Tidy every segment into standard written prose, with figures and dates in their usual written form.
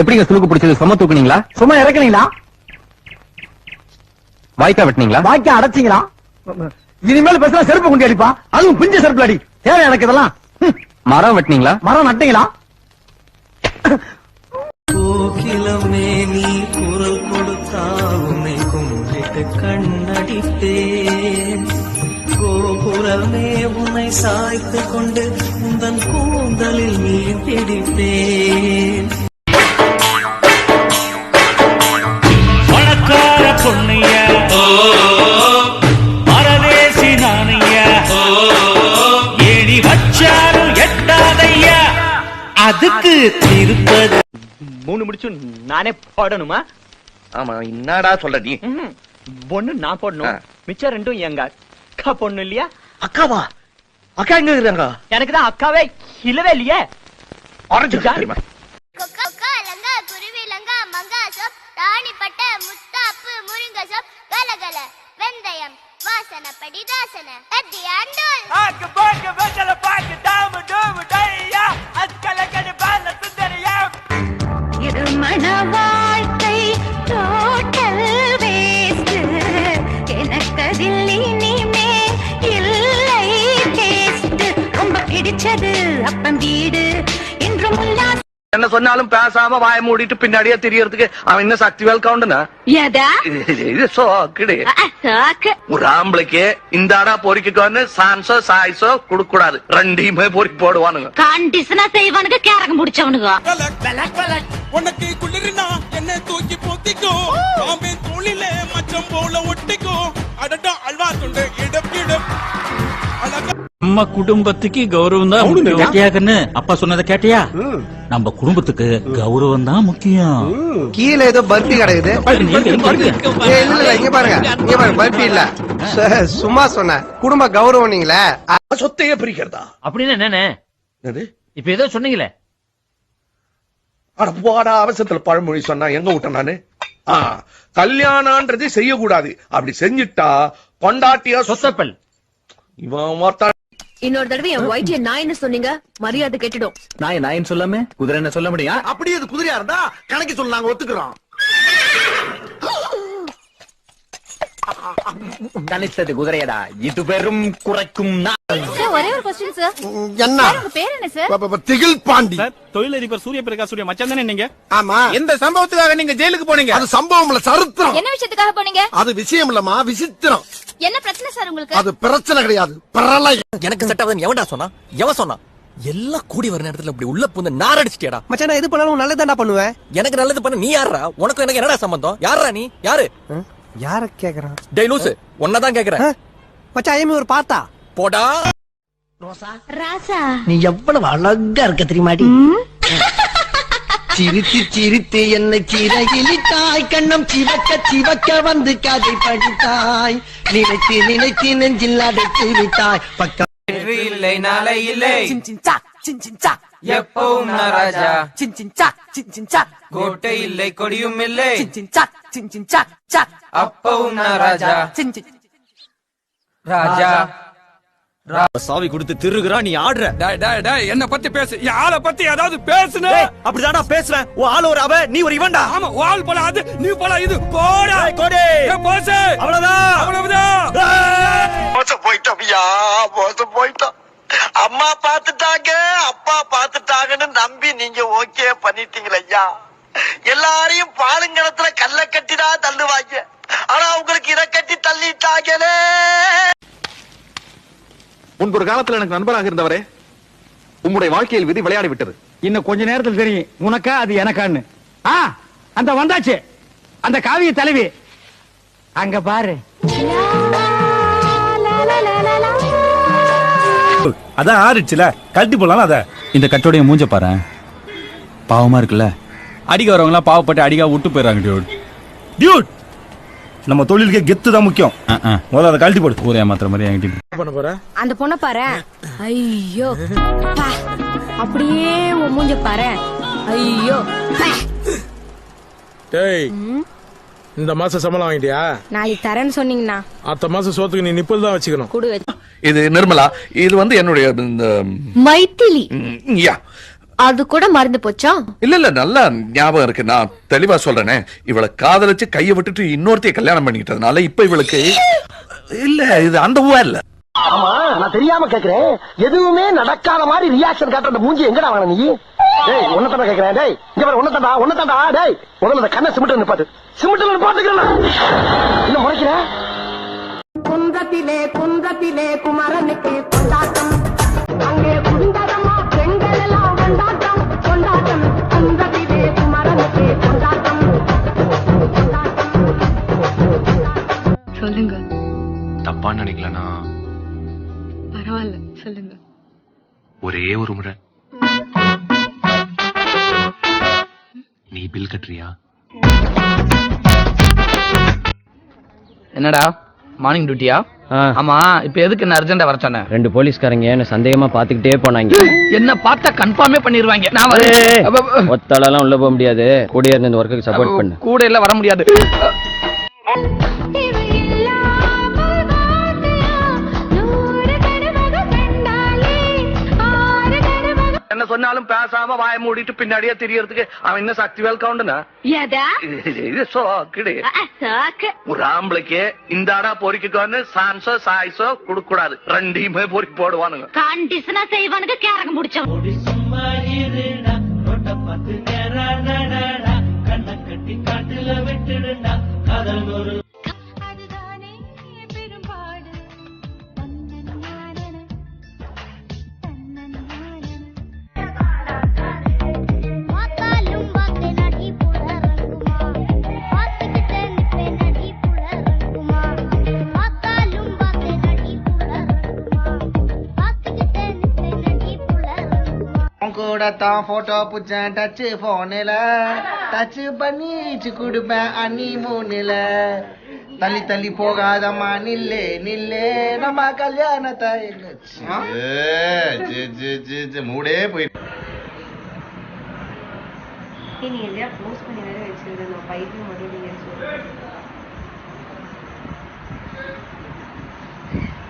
எப்படிங்க சுருக்கு பிடிச்சது? சும்மா தூக்குனீங்களா? சும்மா இறக்குனீங்களா? வாய்க்கா வெட்டினீங்களா? வாய்க்கா அடைச்சிங்களா? இனிமேல் பேசுனா செருப்பு கொண்டு அடிப்பா, அதுவும் பிஞ்ச செருப்பு அடி. தேவை எனக்கு இதெல்லாம். மரம் வெட்டினீங்களா? மரம் நட்டீங்களா? கோகிலமே நீ குரல் கொடுத்தா உன்னை கும்பிட்டு கண்ணடித்தேன். கோபுரமே உன்னை சாய்த்து கொண்டு உந்தன் கூந்தலில் நீ பிடித்தேன். பணக்கார பொண்ணைய பரதேசி நானைய ஏணி வச்சாலும் எட்டாதையா அதுக்கு திருப்பது 3 முடிச்சு நானே போடணுமா? ஆமா, என்னடா சொல்ற நீ? ஒண்ணு நான் போடணும், மிச்சம் 2 எங்க அக்கா பொண்ணு இல்லையா? அக்காவா? அக்கா எங்க இருக்காங்க? எனக்கு தான் அக்காவே இல்லவே இல்லையே. ஆரஞ்சு தெரியுமா? குருவி லங்கா மங்கா சோப் ராணிப்பட்ட முத்தாப்பு முருங்க சோப் கலகல வெந்தயம் வாசனப்படி தாசன அடி ஆண்டோல் ஆக்கு பாக்கு வெச்சல பாக்கு டாமு டாமு டையா அஸ்கலகடி பால சுந்தரியா இருமண வாழ்க்கை டோட்டல் வேஸ்ட் எனக்கதில் இனிமே இல்லை டேஸ்ட் ரொம்ப பிடிச்சது அப்பம் வீடு இன்றும் உல்லாச என்ன சொன்னாலும் பேசாம வாய மூடிட்டு பின்னாடியே தெரியறதுக்கு அவன் என்ன சக்தி வேல் கவுண்டனா? இது சோக்கிடு. ஒரு ஆம்பளைக்கு இந்த ஆடா பொறிக்கோன்னு சான்ஸோ சாய்ஸோ கொடுக்க கூடாது, ரெண்டையுமே பொறிக்கு போடுவானுங்க. கண்டிஷனா செய்வானுங்க, கேரக முடிச்சவனுங்க. உனக்கு குளிர்னா என்ன தூக்கி போத்திக்கோ, மாமே தோளிலே மச்சம் போல ஒட்டிக்கோ, அடடா அல்வா துண்டு இடம் நம்ம குடும்பத்துக்கு கௌரவம் தான் முக்கியம். அப்பா சொன்னதை கேட்டியா? நம்ம குடும்பத்துக்கு கௌரவம் தான் முக்கியம். கீழே ஏதோ பர்பி கிடைக்குது. இங்க பாருங்க, பர்பி இல்ல, சும்மா சொன்ன குடும்ப கௌரவம். நீங்களே சொத்தையே பிரிக்கிறதா அப்படின்னு என்னன்னு இப்ப ஏதோ சொன்னீங்களே? அடப்பாடா, அவசரத்துல பழமொழி சொன்னா எங்க விட்டேன் நானு? கல்யாணம்ன்றது செய்யக்கூடாது, அப்படி செஞ்சுட்டா பொண்டாட்டியா சொத்தப்பல். இவன் மொத்த இன்னொரு தடவை என் ஒயிட் நாயின்னு சொன்னீங்க, மரியாதை கெட்டுடும். நாயின் சொல்லாம குதிரை என்ன சொல்ல முடியும்? அப்படி அது குதிரையா இருந்தா கணக்கு சொல்ல நாங்க ஒத்துக்கிறோம். கணித்தது குதிரையடா, இது பெரும் குறைக்கும். ஒரே ஒரு क्वेश्चन சார். என்ன உங்க பேர் என்ன சார்? திகில் பாண்டி. தொழிலதிபர் சூரிய பிரகாஷ் சூரிய மச்சான் தானே நீங்க? ஆமா. எந்த சம்பவத்துக்காக நீங்க ஜெயிலுக்கு போனீங்க? அது சம்பவம் இல்ல, சரித்திரம். என்ன விஷயத்துக்காக போனீங்க? அது விஷயம் இல்லமா, விசித்திரம். என்ன பிரச்சனை சார் உங்களுக்கு? அது பிரச்சனை கிடையாது, பிரளயம். எனக்கு செட் ஆகுதுன்னு எவன்டா சொன்னா? எவன் சொன்னா? எல்லாம் கூடி வர நேரத்துல இப்படி உள்ள பூந்து நாரடிச்சிட்டியாடா. மச்சான், நான் எது பண்ணாலும் நல்லதாடா பண்ணுவேன். எனக்கு நல்லது பண்ண நீ யாரா? உனக்கு எனக்கு என்னடா சம்பந்தம்? யாரா நீ? யாரு? யார கேக்குறான்? டேய் லூசு, உன்னதான் கேக்குறேன். மச்சான், ஐயமே ஒரு பார்த்தா போடா. ராசா, நீ எவ்வளவு அழகா இருக்க தெரியுமாடி? சிரித்து சிரித்து என்னை சிறகிலிட்டாய், கண்ணம் சிவக்க சிவக்க வந்து கதை படித்தாய், நினைத்து நினைத்து நெஞ்சில் அடைத்து விட்டாய். பக்கம் இல்லை நாளை இல்லை எப்பவும் ராஜா கோட்டை இல்லை கொடியும் இல்லை அப்பவும் ராஜா ராஜா சாவி கொடுத்து திருகுறா, நீ ஆடுற. என்ன பத்தி பேசு, ஆளை பத்தி ஏதாவது பேசுன? அப்படிதானா பேசுறேன். உன் ஆள் ஒரு அவ, நீ ஒரு இவன்டா. ஆமா, வால் போல அது, நீ போல இது. போடா கோடி போசு, அவ்வளவுதான் அவ்வளவுதான். மோசம் போயிட்டோம் ஐயா, மோசம் போயிட்டோம். அம்மா பாத்துட்டாங்க, அப்பா பாத்துட்டாங்கன்னு நம்பி நீங்க ஓகே பண்ணிட்டீங்களா ஐயா? எல்லாரையும் பாலுங்கணத்துல கல்ல கட்டிதான் தள்ளுவாங்க, ஆனா உங்களுக்கு இதை கட்டி தள்ளிட்டாங்களே. முன்பொரு காலத்துல எனக்கு நண்பராக இருந்தவரே, உங்களுடைய வாழ்க்கையில் விதி விளையாடி விட்டது. இன்னும் கொஞ்ச நேரத்தில் தெரியும் உனக்கா அது எனக்கான்னு. அந்த வந்தாச்சு, அந்த காவிய தலைவி அங்க பாரு. அதான் ஆறிடுச்சுல, கழட்டி போலாம். அத இந்த கட்டோடைய மூஞ்ச பாரு, பாவமா இருக்குல்ல. அடிக்க வரவங்க எல்லாம் பாவப்பட்டு அடிக்கா விட்டு போயிடறாங்க. டியூட், நம்ம தொழிலுக்கு கெத்து தான் முக்கியம். முதல்ல அதை கழட்டி போடு. ஊரே மாத்திர மாதிரி என்கிட்ட பண்ண போற அந்த பொண்ண பாரு. ஐயோ, அப்படியே உன் மூஞ்ச பாரு. ஐயோ. டேய், இந்த மாசம் சம்பளம் வாங்கிட்டியா? நாளைக்கு தரேன்னு சொன்னீங்கன்னா அடுத்த மாசம் சோத்துக்கு நீ நிப்பல் தான் வச்சுக்கணும். இது நிர்மலா, இது வந்து என்னுடைய மைத்திலி. அது கூட மறந்து போச்சா? இல்ல நல்லா ஞாபகம் இருக்கு. நான் தெளிவா சொல்றேனே, இவளை காதலிச்சு கைய விட்டுட்டு இன்னொருத்தைய கல்யாணம் பண்ணிக்கிட்டதுனால இப்ப இவளுக்கு இல்ல இது அந்த ஊவா இல்ல. ஆமா நான் தெரியாம கேக்குறேன், எதுவுமே நடக்காத மாதிரி ரியாக்ஷன் காட்டுற அந்த மூஞ்சி எங்கடா வாங்க நீ? டேய் உன்னதான கேக்குறேன். டேய் இங்க பாரு, உன்னதான்டா. டேய் முதல்ல அந்த கண்ணை சிமிட்டு நிப்பாட்டு. சிமிட்டுல பாத்துக்கிறேன். இன்னும் முறைக்கிறேன். குன்றத்திலே குமரனுக்கு கொண்டாட்டம், அங்கே குண்டரமா பெண்கள் எல்லாம் கொண்டாட்டம் கொண்டாட்டம். குன்றத்திலே குமரனுக்கு கொண்டாட்டம். சொல்லுங்க. தப்பா நினைக்கலனா பரவாயில்ல, சொல்லுங்க. ஒரே ஒரு முறை நீ பில் கட்டுறியா? என்னடா மார்னிங் டியூட்டியா? ஆமா, இப்ப எதுக்கு என்ன அர்ஜென்ட்டா வர சொன்ன? 2 போலீஸ்காரங்க என்ன சந்தேகமா பாத்துக்கிட்டே போனாங்க. என்ன பார்த்தா கன்ஃபார்மே பண்ணிடுவாங்க. நான் வரேன். ஒத்தாளெல்லாம் உள்ள போக முடியாது, கூடயே இருந்து இந்த ஒர்க்குக்கு சப்போர்ட் பண்ணு. கூட எல்லாம் வர முடியாது. என்ன சொன்னாலும் பேசாம வாய மூடிட்டு பின்னாடியே தெரியறதுக்கு அவன் என்ன சக்தி வேல் கவுண்டனா? இது சோக்கிடு. ஒரு ஆம்பளைக்கு இந்த ஆடா பொறிக்கோன்னு சான்ஸோ சாய்ஸோ கொடுக்க கூடாது, ரெண்டையுமே பொறிக்கு போடுவானுங்க. கண்டிஷனா செய்வானுங்க கேரக முடிச்சோம். கூட தான் போட்டோ புச்சேன் டச் போன்ல, டச் பண்ணிச்சு கொடுப்பேன் அன்னி மூணுல. தள்ளி தள்ளி போகாதம்மா நில்லே நில்லே நம்ம கல்யாணத்தை மூடே போய் நீ எதையா போஸ்ட் பண்ணி வேற வச்சிருந்த நான் பைத்தியம் மட்டும்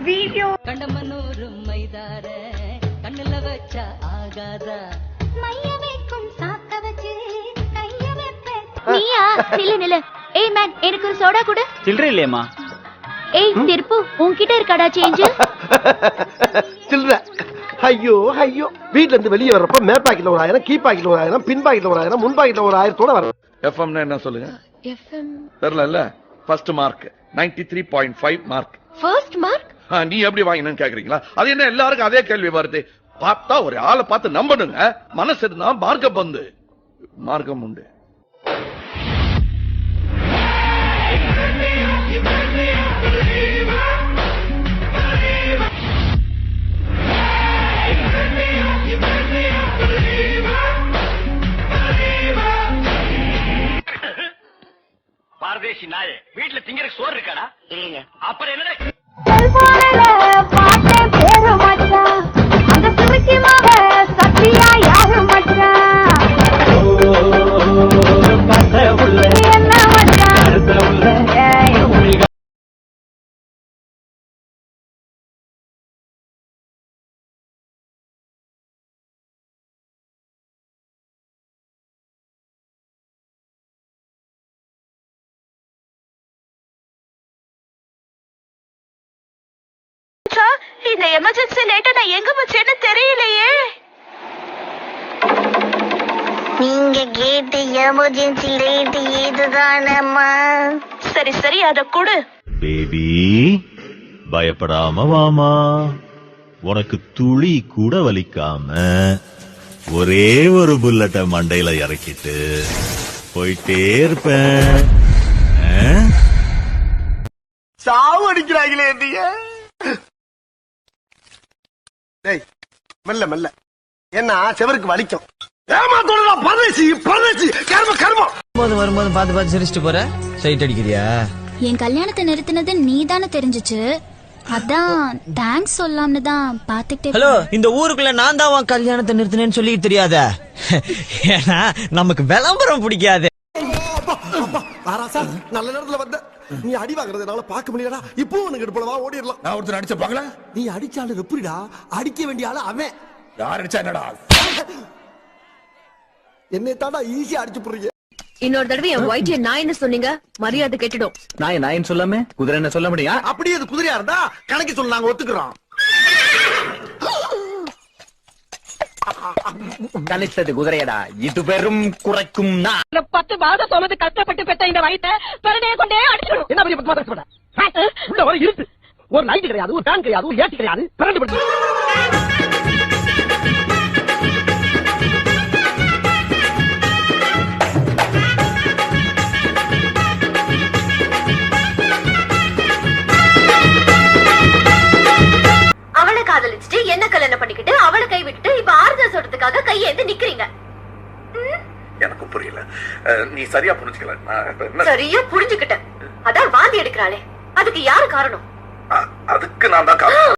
வீடியோ கண்டமனூரும் மைதார கண்ணுல வச்சா ஆகாதா மைய வைக்கும் சாக்க வச்சு கைய வைப்பேன். நீயா? நில்லு. ஏய் மேன், எனக்கு ஒரு சோடா கொடு. சில்லறை இல்லையம்மா. ஏய் திருப்பு, உன்கிட்ட இருக்காடா சேஞ்ச்? சில்ற. ஐயோ வீட்ல இருந்து வெளியே வர்றப்ப மேப்பாக்கில ஒரு 1000, கீப்பாக்கில ஒரு 1000, பின் பாக்கில ஒரு 1000, முன் பாக்கில ஒரு 1000 வர. எஃப்எம்னா என்ன சொல்லுங்க? எஃப்எம் தெரியல. First mark 93.5 mark. First mark? நீ எப்படி வாங்கினு கேக்குறீங்களா? அது என்ன எல்லாருக்கும் அதே கேள்வி வருது? பார்த்தா ஒரு ஆளை பார்த்து நம்பணுங்க. மனசு இருந்தா மார்க்கம் வந்து மார்க்கம் உண்டு. பாரதேசி நாயே, வீட்டுல திங்கறதுக்கு சோறு இருக்காடா? இல்லைங்க. அப்புறம் என்ன? இந்த எமர்ஜென்சி லேட்டா நான் எங்க வச்சேன்னு தெரியலையே. நீங்க கேட்ட எமர்ஜென்சி லேட் இதுதானம்மா. சரி அத கொடு. பேபி பயப்படாம வாமா, உனக்கு துளி கூட வலிக்காம ஒரே ஒரு புல்லட்ட மண்டையில இறக்கிட்டு போயிட்டே இருப்பேன். சாவு அடிக்கிறாங்களே நீங்க. டேய் மெல்ல என்ன செவருக்கு வலிக்கும். ஏமாத்தோடா பரதேசி கர்மம். வரும்போது பார்த்து சிரிச்சிட்டு போற, சைட் அடிக்கிறியா? என் கல்யாணத்தை நிறுத்தினது நீதானே தெரிஞ்சுச்சு, அதான் தேங்க்ஸ் சொல்லாம்னு தான் பாத்துக்கிட்டே. ஹலோ, இந்த ஊருக்குள்ள நான் தான் உன் கல்யாணத்தை நிறுத்தினேன்னு சொல்லி தெரியாத? ஏன்னா நமக்கு விளம்பரம் பிடிக்காது. நல்ல நேரத்துல வந்த நீ அடி வாங்குறதுனால பாக்க முடியலடா. இப்போ உனக்கு போலவா ஓடிடலாம். நான் ஒருத்தர் அடிச்ச பாக்கல. நீ அடிச்சாலும் எப்படிடா? அடிக்க வேண்டிய ஆளு அவன். யார் அடிச்சா என்னடா? என்னை தாண்டா ஈஸியா அடிச்சு புடுறீங்க. இன்னொரு தடவை என் ஒயிட்டிய நாயின்னு சொன்னீங்க மரியாதை கெட்டுடும். நாயின் சொல்லாம குதிரை என்ன சொல்ல முடியும்? அப்படியே அது குதிரையா இருந்தா கணக்கு சொல்ல நாங்க ஒத்துக்கிறோம். கணித்தது குதிரையடா, இது பெரும் குறைக்கும். 10 மாதம் சுமந்து கஷ்டப்பட்டு பெற்ற இந்த வயித்தை பிறனைய கொண்டே அடிச்சிடும். என்ன பெரிய 10 மாதம் கஷ்டப்பட? உள்ள வர இருக்கு. ஒரு லைட் கிடையாது, ஒரு ஃபேன் கிடையாது, ஒரு ஏசி கிடையாது. பிறந்து படுத்து. அவளை காதலிச்சுட்டு என்ன கல்யாணம் பண்ணிக்கிட்டு அவளை கை விட்டுட்டு இப்ப ஆறுதல் சொல்றதுக்காக கையேந்து நிக்கிறீங்க. எனக்கு புரியல. நீ சரியா புரிஞ்சுக்கல. நான் இப்ப என்ன சரியா புரிஞ்சுக்கிட்டேன். அதான் வாந்தி எடுக்கிறாளே, அதுக்கு யாரு காரணம்? அதுக்கு நான் தான் காரணம்.